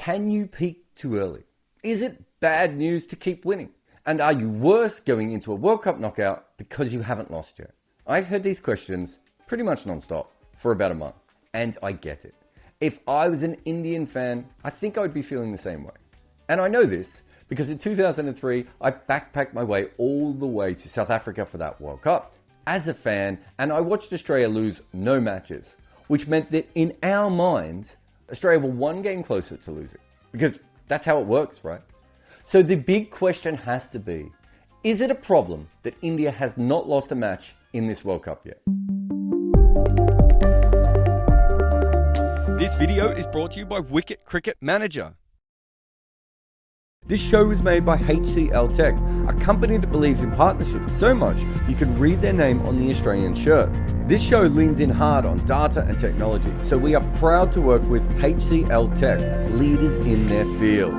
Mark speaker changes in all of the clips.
Speaker 1: Can you peak too early? Is it bad news to keep winning? And are you worse going into a World Cup knockout because you haven't lost yet? I've heard these questions pretty much non-stop for about a month, and I get it. If I was an Indian fan, I think I would be feeling the same way. And I know this because in 2003, I backpacked my way all the way to South Africa for that World Cup as a fan, and I watched Australia lose no matches, which meant that in our minds, Australia were one game closer to losing, because that's how it works, right? So the big question has to be, is it a problem that India has not lost a match in this World Cup yet?
Speaker 2: This video is brought to you by Wicket Cricket Manager.
Speaker 1: This show was made by HCLTech, a company that believes in partnerships so much you can read their name on the Australian shirt. This show leans in hard on data and technology, so we are proud to work with HCLTech, leaders in their field.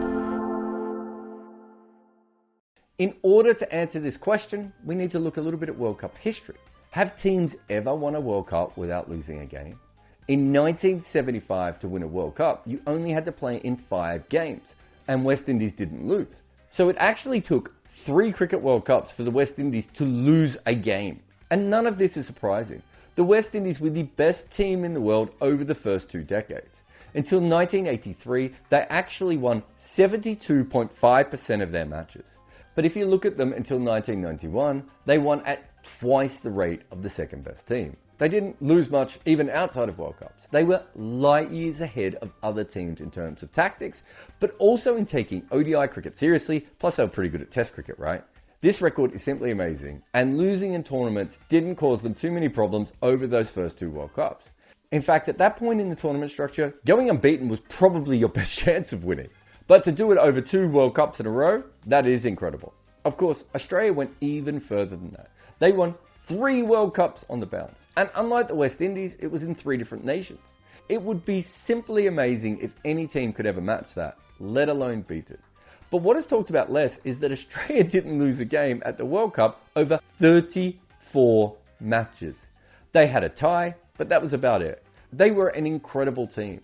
Speaker 1: In order to answer this question, we need to look a little bit at World Cup history. Have teams ever won a World Cup without losing a game? In 1975, to win a World Cup, you only had to play in 5 games, and West Indies didn't lose. So it actually took 3 Cricket World Cups for the West Indies to lose a game. And none of this is surprising. The West Indies were the best team in the world over the first 2 decades. Until 1983, they actually won 72.5% of their matches. But if you look at them until 1991, they won at twice the rate of the second best team. They didn't lose much even outside of World Cups. They were light years ahead of other teams in terms of tactics, but also in taking ODI cricket seriously, plus they were pretty good at Test cricket, right? This record is simply amazing, and losing in tournaments didn't cause them too many problems over those first 2 World Cups. In fact, at that point in the tournament structure, going unbeaten was probably your best chance of winning. But to do it over 2 World Cups in a row, that is incredible. Of course, Australia went even further than that. They won 3 World Cups on the bounce. And unlike the West Indies, it was in 3 different nations. It would be simply amazing if any team could ever match that, let alone beat it. But what is talked about less is that Australia didn't lose a game at the World Cup over 34 matches. They had a tie, but that was about it. They were an incredible team.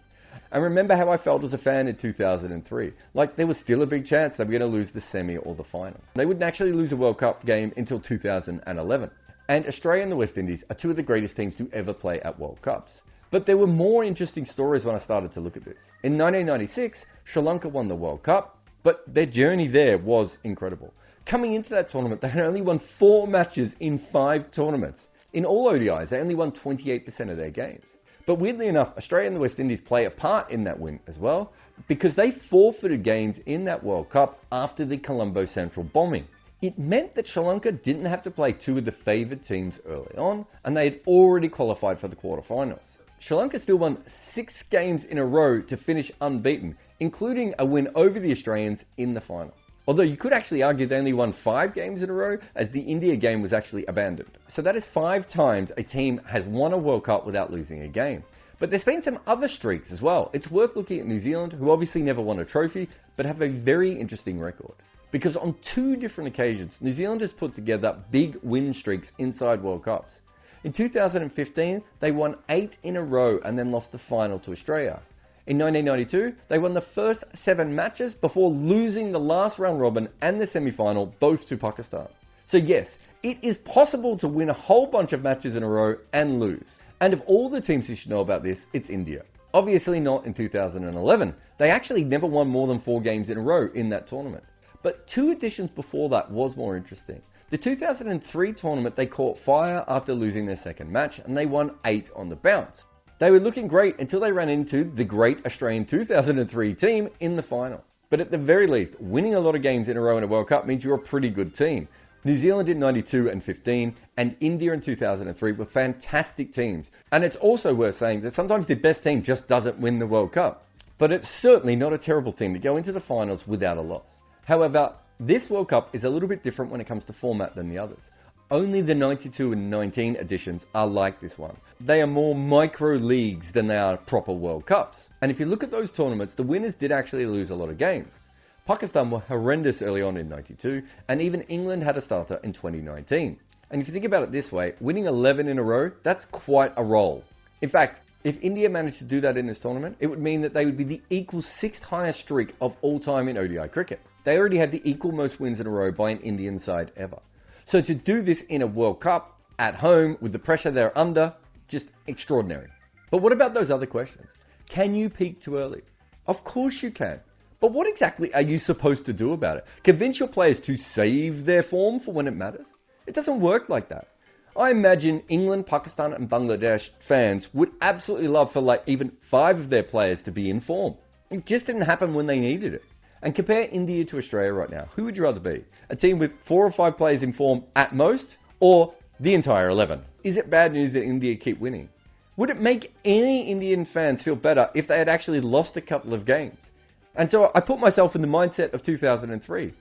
Speaker 1: And remember how I felt as a fan in 2003. Like, there was still a big chance they were going to lose the semi or the final. They wouldn't actually lose a World Cup game until 2011. And Australia and the West Indies are 2 of the greatest teams to ever play at World Cups. But there were more interesting stories when I started to look at this. In 1996, Sri Lanka won the World Cup, but their journey there was incredible. Coming into that tournament, they had only won 4 matches in 5 tournaments. In all ODIs, they only won 28% of their games. But weirdly enough, Australia and the West Indies play a part in that win as well, because they forfeited games in that World Cup after the Colombo Central bombing. It meant that Sri Lanka didn't have to play 2 of the favoured teams early on, and they had already qualified for the quarterfinals. Sri Lanka still won 6 games in a row to finish unbeaten, including a win over the Australians in the final. Although you could actually argue they only won 5 games in a row, as the India game was actually abandoned. So that is 5 times a team has won a World Cup without losing a game. But there's been some other streaks as well. It's worth looking at New Zealand, who obviously never won a trophy, but have a very interesting record. Because on 2 different occasions, New Zealand has put together big win streaks inside World Cups. In 2015, they won 8 in a row and then lost the final to Australia. In 1992, they won the first 7 matches before losing the last round robin and the semi-final, both to Pakistan. So yes, it is possible to win a whole bunch of matches in a row and lose. And of all the teams you should know about this, it's India. Obviously not in 2011. They actually never won more than 4 games in a row in that tournament. But 2 editions before that was more interesting. The 2003 tournament, they caught fire after losing their second match, and they won 8 on the bounce. They were looking great until they ran into the great Australian 2003 team in the final. But at the very least, winning a lot of games in a row in a World Cup means you're a pretty good team. New Zealand in 92 and 15, and India in 2003 were fantastic teams. And it's also worth saying that sometimes the best team just doesn't win the World Cup. But it's certainly not a terrible team to go into the finals without a loss. However, this World Cup is a little bit different when it comes to format than the others. Only the 92 and 19 editions are like this one. They are more micro leagues than they are proper World Cups. And if you look at those tournaments, the winners did actually lose a lot of games. Pakistan were horrendous early on in 92, and even England had a starter in 2019. And if you think about it this way, winning 11 in a row, that's quite a roll. In fact, If India managed to do that in this tournament, it would mean that they would be the equal 6th highest streak of all time in ODI cricket. They already have the equal most wins in a row by an Indian side ever. So to do this in a World Cup, at home, with the pressure they're under, just extraordinary. But what about those other questions? Can you peak too early? Of course you can. But what exactly are you supposed to do about it? Convince your players to save their form for when it matters? It doesn't work like that. I imagine England, Pakistan and Bangladesh fans would absolutely love for even 5 of their players to be in form. It just didn't happen when they needed it. And compare India to Australia right now. Who would you rather be? A team with 4 or 5 players in form at most, or the entire 11? Is it bad news that India keep winning? Would it make any Indian fans feel better if they had actually lost a couple of games? And so I put myself in the mindset of 2003.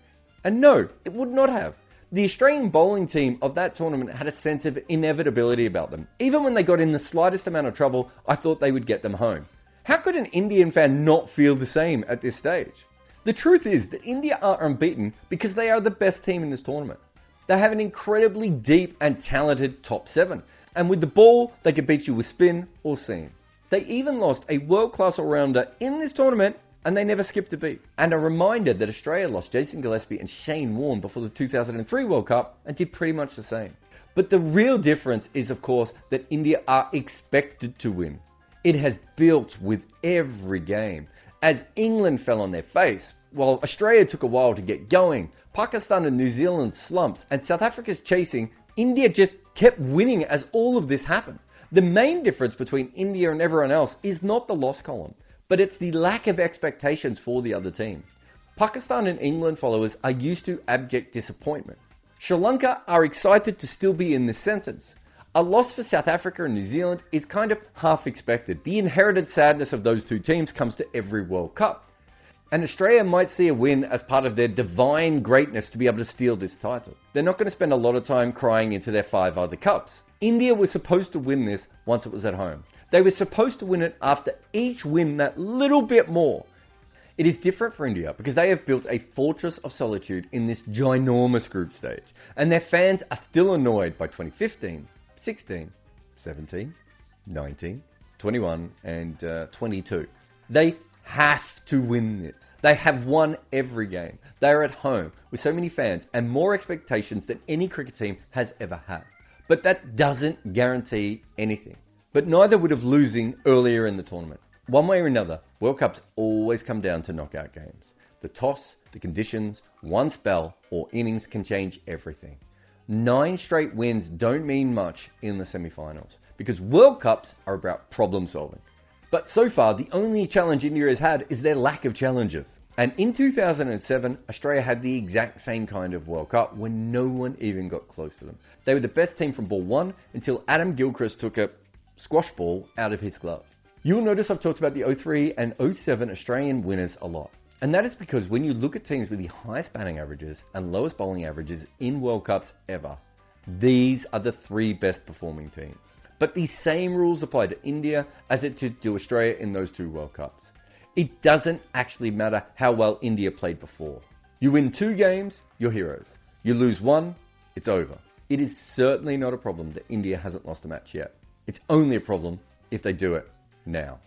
Speaker 1: And no, it would not have. The Australian bowling team of that tournament had a sense of inevitability about them. Even when they got in the slightest amount of trouble, I thought they would get them home. How could an Indian fan not feel the same at this stage? The truth is that India are unbeaten because they are the best team in this tournament. They have an incredibly deep and talented top 7. And with the ball, they can beat you with spin or seam. They even lost a world-class all-rounder in this tournament, and they never skipped a beat. And a reminder that Australia lost Jason Gillespie and Shane Warne before the 2003 World Cup and did pretty much the same. But the real difference is, of course, that India are expected to win. It has built with every game. As England fell on their face, while Australia took a while to get going, Pakistan and New Zealand slumps, and South Africa's chasing, India just kept winning as all of this happened. The main difference between India and everyone else is not the loss column, but it's the lack of expectations for the other team. Pakistan and England followers are used to abject disappointment. Sri Lanka are excited to still be in this sentence. A loss for South Africa and New Zealand is kind of half expected. The inherited sadness of those two teams comes to every World Cup. And Australia might see a win as part of their divine greatness to be able to steal this title. They're not going to spend a lot of time crying into their 5 other cups. India was supposed to win this once it was at home. They were supposed to win it after each win that little bit more. It is different for India because they have built a fortress of solitude in this ginormous group stage. And their fans are still annoyed by 2015, 16, 17, 19, 21 and 22. They have to win this. They have won every game. They are at home with so many fans and more expectations than any cricket team has ever had. But that doesn't guarantee anything. But neither would have losing earlier in the tournament. One way or another, World Cups always come down to knockout games. The toss, the conditions, one spell or innings can change everything. 9 straight wins don't mean much in the semi-finals because World Cups are about problem solving. But so far, the only challenge India has had is their lack of challenges. And in 2007, Australia had the exact same kind of World Cup when no one even got close to them. They were the best team from ball 1 until Adam Gilchrist took a squash ball out of his glove. You'll notice I've talked about the 03 and 07 Australian winners a lot. And that is because when you look at teams with the highest batting averages and lowest bowling averages in World Cups ever, these are the 3 best performing teams. But the same rules apply to India as it did to Australia in those 2 World Cups. It doesn't actually matter how well India played before. You win 2 games, you're heroes. You lose 1, it's over. It is certainly not a problem that India hasn't lost a match yet. It's only a problem if they do it now.